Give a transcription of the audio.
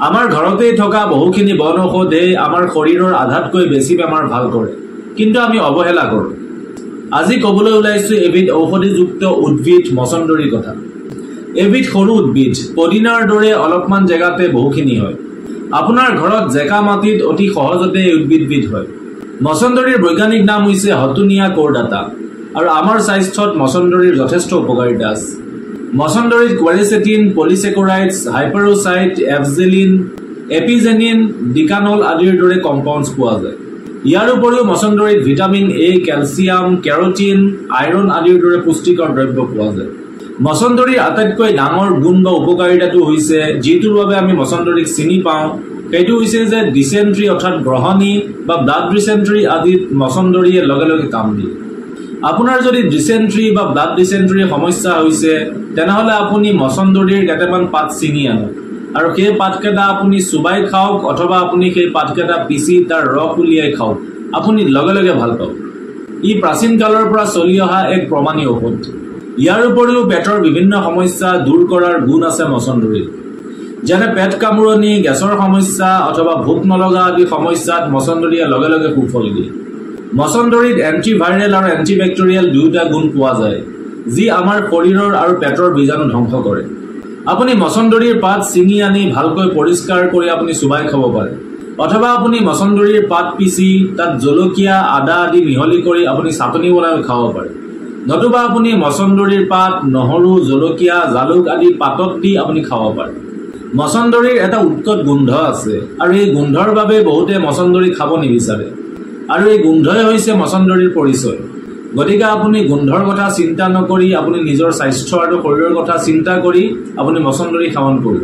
আমাৰ ঘৰতেই থকা বহুখিনি বন ঔষধে আমাৰ শৰীৰৰ আধাতকৈ বেছি বেমাৰ ভাল কৰে, কিন্তু আমি অৱহেলা কৰোঁ। আজি ক'বলৈ ওলাইছোঁ এবিধ ঔষধিযুক্ত উদ্ভিদ মছন্দৰীৰ কথা। এবিধ সৰু উদ্ভিদ, পদিনাৰ দৰে অলপমান জেগাতে বহুখিনি হয়। আপোনাৰ ঘৰত জেকা মাটিত অতি সহজতে এই উদ্ভিদবিধ হয়। মছন্দৰীৰ বৈজ্ঞানিক নাম হৈছে হটুনিয়া কৰ্ডাটা, আৰু আমাৰ স্বাস্থ্যত মছন্দৰীৰ যথেষ্ট উপকাৰিতা আছে। মছন্দৰীত কোৱাৰিচেটিন, পলিছেকাৰাইডছ, হাইপাৰোচাইট, এফজেলিন, এপিজেনিন, ডিকানল আদিৰ দৰে কম্পাউণ্ডছ পোৱা যায়। ইয়াৰ উপৰিও মছন্দৰীত vitamin A, calcium, carotene, iron আদিৰ দৰে পুষ্টিকৰ দ্ৰব্য পোৱা যায়। মছন্দৰীৰ আটাইতকৈ ডাঙৰ গুণ বা উপকাৰিতাটো হৈছে, যিটোৰ বাবে আমি মছন্দৰীক চিনি পাওঁ, সেইটো হৈছে যে ডিচেণ্ট্ৰি অৰ্থাৎ গ্ৰহণী বা ব্লাড ডিচেণ্ট্ৰি আদিত মছন্দৰীয়ে লগে লগে কাম দিয়ে। আপোনাৰ যদি ডিচেণ্ট্ৰি বা ব্লাড ডিচেণ্ট্ৰিৰ সমস্যা হৈছে, তেনেহ'লে আপুনি মছন্দৰীৰ কেইটামান পাত ছিঙি আনক, আৰু সেই পাতকেইটা আপুনি চুবাই খাওক অথবা আপুনি সেই পাতকেইটা পিচি তাৰ ৰস উলিয়াই খাওক, আপুনি লগে লগে ভাল পাব। ই প্ৰাচীন কালৰ পৰা চলি অহা এক প্ৰমাণী ঔষধ। ইয়াৰ উপৰিও পেটৰ বিভিন্ন সমস্যা দূৰ কৰাৰ গুণ আছে মছন্দৰীত, যেনে পেট কামোৰণি, গেছৰ সমস্যা অথবা ভোক নলগা আদি সমস্যাত মছন্দৰীয়ে লগে লগে সুফল দিয়ে। মছন্দৰীত এণ্টিভাইৰেল আৰু এণ্টিবেক্টেৰিয়েল দুয়োটা গুণ পোৱা যায়, যি আমাৰ শৰীৰৰ আৰু পেটৰ বীজাণু ধ্বংস কৰে। আপুনি মছন্দৰীৰ পাত ছিঙি আনি ভালকৈ পৰিষ্কাৰ কৰি আপুনি চুবাই খাব পাৰে, অথবা আপুনি মছন্দৰীৰ পাত পিচি তাত জলকীয়া, আদা আদি মিহলি কৰি আপুনি চাটনি বনাই খাব পাৰে। নতুবা আপুনি মছন্দৰীৰ পাত, নহৰু, জলকীয়া, জালুক আদি পাতত দি আপুনি খাব পাৰে। মছন্দৰীৰ এটা উৎকট গোন্ধ আছে, আৰু এই গোন্ধৰ বাবে বহুতে মছন্দৰী খাব নিবিচাৰে, আৰু এই গোন্ধই হৈছে মছন্দৰীৰ পৰিচয়। গতিকে আপুনি গোন্ধৰ কথা চিন্তা নকৰি আপুনি নিজৰ স্বাস্থ্য আৰু শৰীৰৰ কথা চিন্তা কৰি আপুনি মছন্দৰী সেৱন কৰিব।